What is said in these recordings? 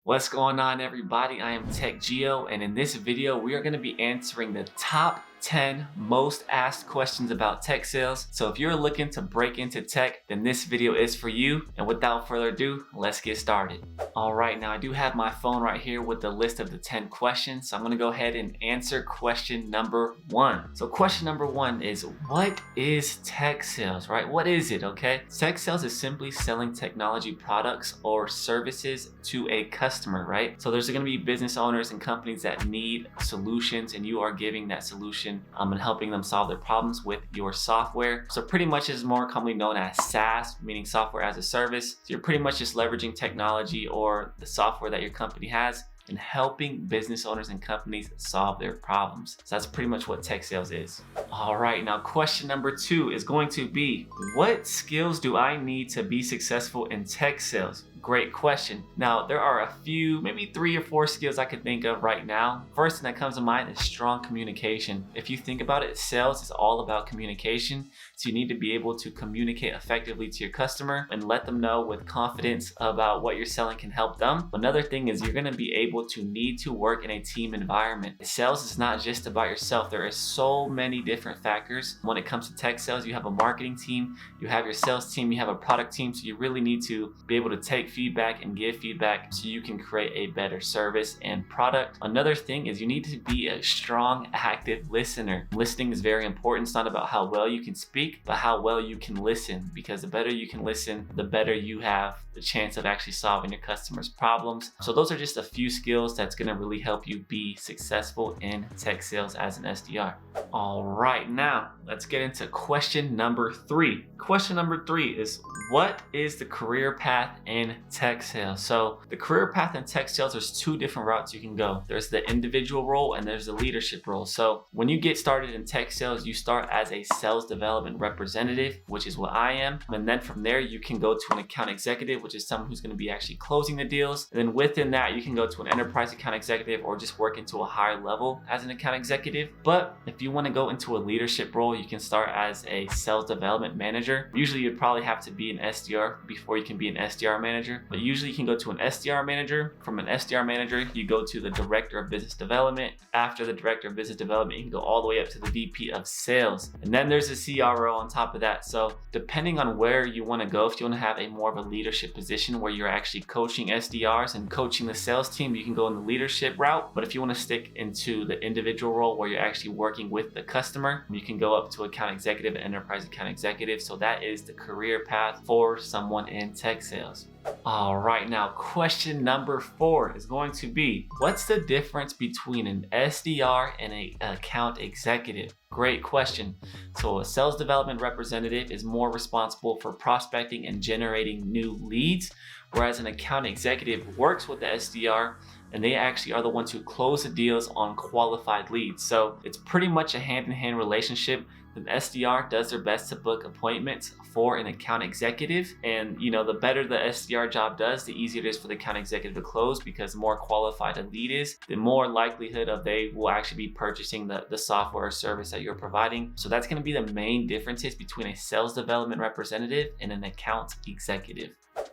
What's going on, everybody? I am Tech Geo, and in this video we are going to be answering the top 10 most asked questions about tech sales. So if you're looking to break into tech, then this video is for you. And without further ado, let's get started. All right, now I do have my phone right here with the list of the 10 questions. So I'm going to go ahead and answer question number 1. So question number 1 is, what is tech sales, right? What is it, okay? Tech sales is simply selling technology products or services to a customer, right? So there's going to be business owners and companies that need solutions, and you are giving that solution and helping them solve their problems with your software. So pretty much is more commonly known as SaaS, meaning software as a service. So you're pretty much just leveraging technology or the software that your company has and helping business owners and companies solve their problems. So that's pretty much what tech sales is. All right, now question number 2 is going to be, what skills do I need to be successful in tech sales? Great question. Now, there are a few, maybe 3 or 4 skills I could think of right now. First thing that comes to mind is strong communication. If you think about it, sales is all about communication. So you need to be able to communicate effectively to your customer and let them know with confidence about what you're selling can help them. Another thing is you're going to be able to need to work in a team environment. Sales is not just about yourself. There are so many different factors. When it comes to tech sales, you have a marketing team, you have your sales team, you have a product team. So you really need to be able to take feedback and give feedback so you can create a better service and product. Another thing is you need to be a strong, active listener. Listening is very important. It's not about how well you can speak, but how well you can listen, because the better you can listen, the better you have the chance of actually solving your customers' problems. So those are just a few skills that's going to really help you be successful in tech sales as an SDR. All right, now let's get into question number 3. Question number 3 is, what is the career path in tech sales? So the career path in tech sales, there's 2 different routes you can go. There's the individual role and there's the leadership role. So when you get started in tech sales, you start as a sales development representative, which is what I am. And then from there, you can go to an account executive, which is someone who's going to be actually closing the deals. And then within that, you can go to an enterprise account executive or just work into a higher level as an account executive. But if you want to go into a leadership role, you can start as a sales development manager. Usually you'd probably have to be an SDR before you can be an SDR manager, but usually you can go to an SDR manager. From an SDR manager, you go to the director of business development. After the director of business development, you can go all the way up to the VP of sales. And then there's a CRO on top of that. So depending on where you want to go, if you want to have a more of a leadership position where you're actually coaching SDRs and coaching the sales team, you can go in the leadership route. But if you want to stick into the individual role where you're actually working with the customer, you can go up to account executive and enterprise account executive. So that is the career path for someone in tech sales. All right, now question number 4 is going to be, what's the difference between an SDR and an account executive? Great question. So a sales development representative is more responsible for prospecting and generating new leads, whereas an account executive works with the SDR and they actually are the ones who close the deals on qualified leads. So it's pretty much a hand-in-hand relationship. The SDR does their best to book appointments for an account executive, and the better the SDR job does, the easier it is for the account executive to close, because the more qualified a lead is, the more likelihood of they will actually be purchasing the software or service that you're providing. So that's going to be the main differences between a sales development representative and an account executive.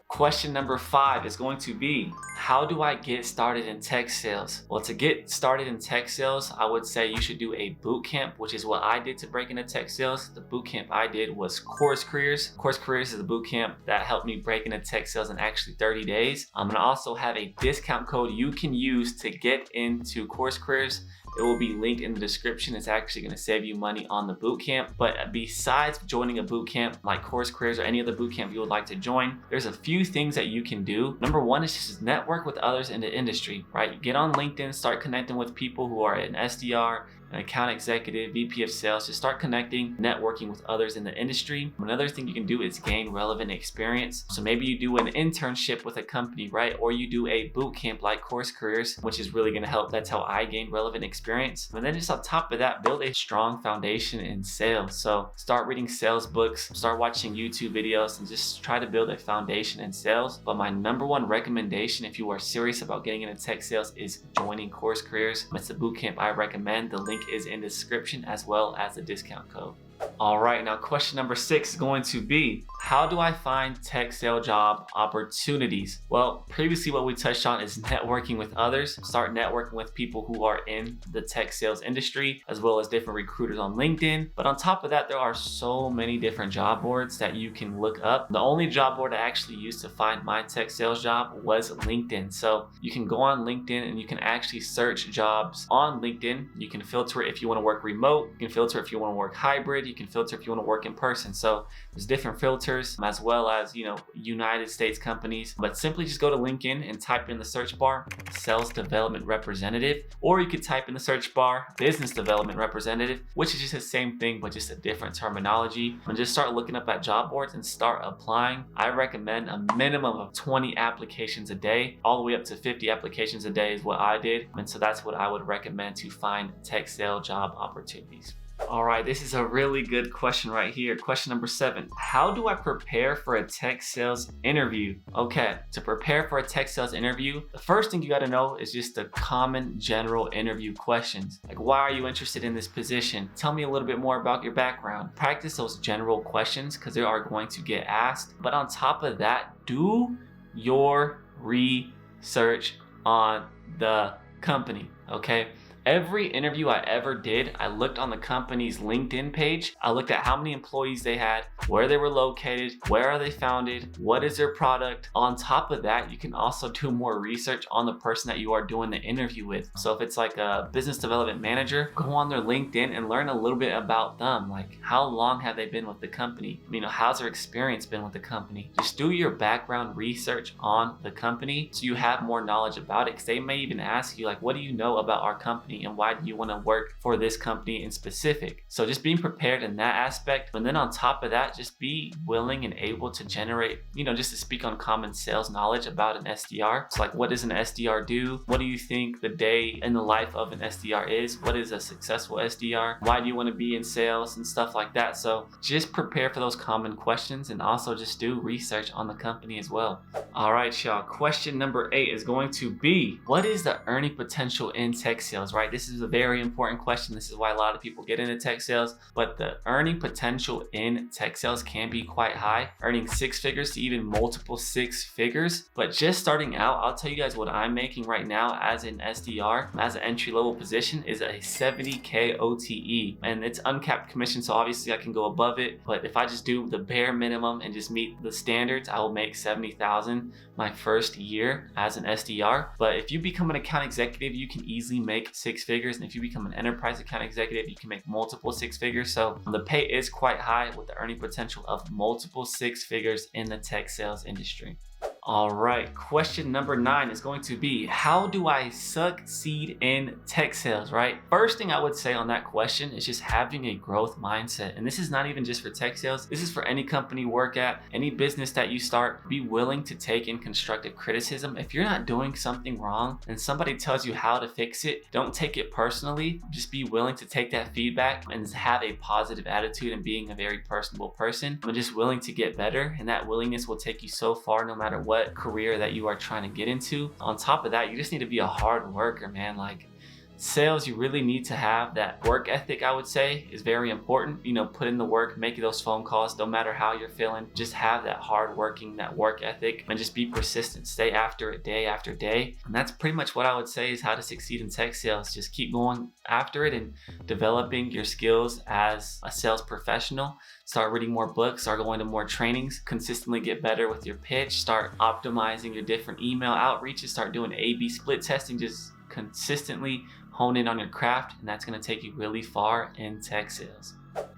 Question number 5 is going to be, how do I get started in tech sales? Well, to get started in tech sales, I would say you should do a boot camp, which is what I did to break into tech sales. The boot camp I did was Course Careers. Course Careers is a boot camp that helped me break into tech sales in actually 30 days. I'm gonna also have a discount code you can use to get into Course Careers. It will be linked in the description. It's actually going to save you money on the bootcamp. But besides joining a bootcamp like Course Careers or any other bootcamp you would like to join, there's a few things that you can do. Number 1 is just network with others in the industry, right? Get on LinkedIn, start connecting with people who are an SDR, an account executive, VP of sales. Just start connecting, networking with others in the industry. Another thing you can do is gain relevant experience. So maybe you do an internship with a company, right? Or you do a boot camp like Course Careers, which is really going to help. That's how I gained relevant experience. And then just on top of that, build a strong foundation in sales. So start reading sales books, start watching YouTube videos, and just try to build a foundation in sales. But my number 1 recommendation, if you are serious about getting into tech sales, is joining Course Careers. It's the boot camp I recommend. The link is in the description as well as the discount code. All right, now question number 6 is going to be, how do I find tech sale job opportunities? Well, previously what we touched on is networking with others. Start networking with people who are in the tech sales industry, as well as different recruiters on LinkedIn. But on top of that, there are so many different job boards that you can look up. The only job board I actually used to find my tech sales job was LinkedIn. So you can go on LinkedIn and you can actually search jobs on LinkedIn. You can filter it if you want to work remote. You can filter if you want to work hybrid. You can filter if you want to work in person. So there's different filters, as well as, United States companies. But simply just go to LinkedIn and type in the search bar sales development representative, or you could type in the search bar business development representative, which is just the same thing but just a different terminology. And just start looking up at job boards and start applying. I recommend a minimum of 20 applications a day, all the way up to 50 applications a day is what I did. And so that's what I would recommend to find tech sale job opportunities. All right, this is a really good question right here. Question number 7. How do I prepare for a tech sales interview? Okay, to prepare for a tech sales interview, the first thing you got to know is just the common general interview questions. Like, why are you interested in this position? Tell me a little bit more about your background. Practice those general questions because they are going to get asked. But on top of that, do your research on the company, okay? Every interview I ever did, I looked on the company's LinkedIn page. I looked at how many employees they had, where they were located, where are they founded, what is their product. On top of that, you can also do more research on the person that you are doing the interview with. So if it's like a business development manager, go on their LinkedIn and learn a little bit about them. Like, how long have they been with the company? How's their experience been with the company? Just do your background research on the company so you have more knowledge about it, because they may even ask you, like, what do you know about our company? And why do you want to work for this company in specific? So just being prepared in that aspect. And then on top of that, just be willing and able to generate, just to speak on common sales knowledge about an SDR. So like, what does an SDR do? What do you think the day in the life of an SDR is? What is a successful SDR? Why do you want to be in sales and stuff like that? So just prepare for those common questions and also just do research on the company as well. All right, y'all. Question number 8 is going to be, what is the earning potential in tech sales, right? This is a very important question. This is why a lot of people get into tech sales, but the earning potential in tech sales can be quite high, earning 6 figures to even multiple 6 figures. But just starting out, I'll tell you guys what I'm making right now as an SDR, as an entry-level position, is a 70K OTE, and it's uncapped commission. So obviously I can go above it, but if I just do the bare minimum and just meet the standards, I will make 70,000 my first year as an SDR. But if you become an account executive, you can easily make 6 figures. And if you become an enterprise account executive, you can make multiple 6 figures. So the pay is quite high with the earning potential of multiple 6 figures in the tech sales industry. All right, question number 9 is going to be, how do I succeed in tech sales, right? First thing I would say on that question is just having a growth mindset. And this is not even just for tech sales. This is for any company you work at, any business that you start. Be willing to take in constructive criticism. If you're not doing something wrong and somebody tells you how to fix it, don't take it personally. Just be willing to take that feedback and have a positive attitude and being a very personable person. I'm just willing to get better, and that willingness will take you so far no matter what career that you are trying to get into. On top of that, you just need to be a hard worker, man. Like, sales, you really need to have that work ethic, I would say, is very important. Put in the work, make those phone calls, no matter how you're feeling. Just have that hard working, that work ethic, and just be persistent. Stay after it day after day. And that's pretty much what I would say is how to succeed in tech sales. Just keep going after it and developing your skills as a sales professional. Start reading more books, start going to more trainings, consistently get better with your pitch, start optimizing your different email outreaches, start doing A/B split testing, just consistently hone in on your craft, and that's going to take you really far in tech sales.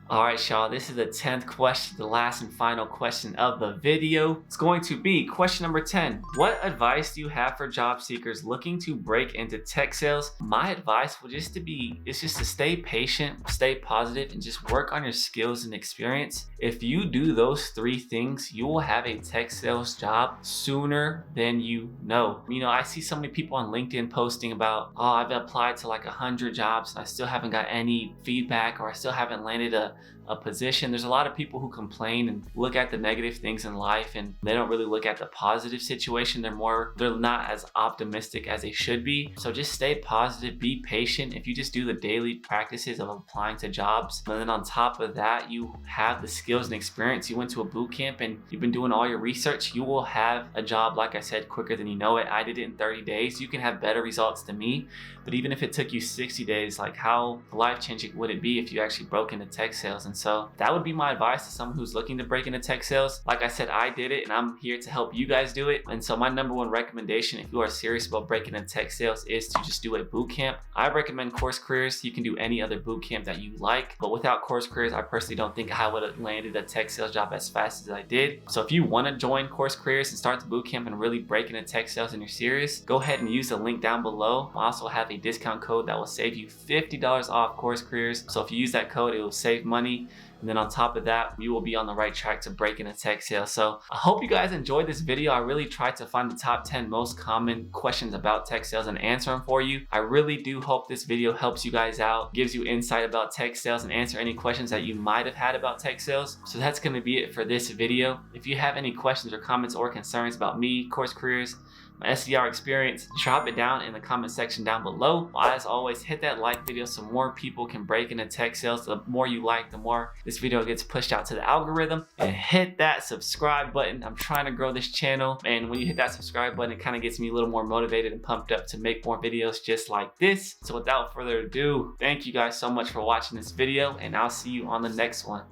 All right, y'all, this is the 10th question, the last and final question of the video. It's going to be question number 10. What advice do you have for job seekers looking to break into tech sales? My advice will just to stay patient, stay positive, and just work on your skills and experience. If you do those 3 things, you will have a tech sales job sooner than you know. I see so many people on LinkedIn posting about, oh, I've applied to like 100 jobs and I still haven't got any feedback, or I still haven't landed a a position. There's a lot of people who complain and look at the negative things in life and they don't really look at the positive situation. They're not as optimistic as they should be. So just stay positive, be patient. If you just do the daily practices of applying to jobs, and then on top of that, you have the skills and experience. You went to a boot camp and you've been doing all your research, you will have a job, like I said, quicker than you know it. I did it in 30 days. You can have better results than me, but even if it took you 60 days, like how life-changing would it be if you actually broke into tech sales? And so that would be my advice to someone who's looking to break into tech sales. Like I said, I did it and I'm here to help you guys do it. And so my number one recommendation, if you are serious about breaking into tech sales, is to just do a boot camp. I recommend Course Careers. You can do any other boot camp that you like, but without Course Careers, I personally don't think I would have landed a tech sales job as fast as I did. So if you want to join Course Careers and start the boot camp and really break into tech sales and you're serious, go ahead and use the link down below. I also have a discount code that will save you $50 off Course Careers. So if you use that code, it will save money. And then on top of that, you will be on the right track to break into tech sales. So I hope you guys enjoyed this video. I really tried to find the top 10 most common questions about tech sales and answer them for you. I really do hope this video helps you guys out, gives you insight about tech sales, and answer any questions that you might have had about tech sales. So that's going to be it for this video. If you have any questions or comments or concerns about me, Course Careers, my SDR experience, drop it down in the comment section down below. As always, hit that like video so more people can break into tech sales. The more you like, the more this video gets pushed out to the algorithm. And hit that subscribe button. I'm trying to grow this channel, and when you hit that subscribe button, it kind of gets me a little more motivated and pumped up to make more videos just like this. So without further ado, thank you guys so much for watching this video, and I'll see you on the next one.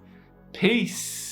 Peace.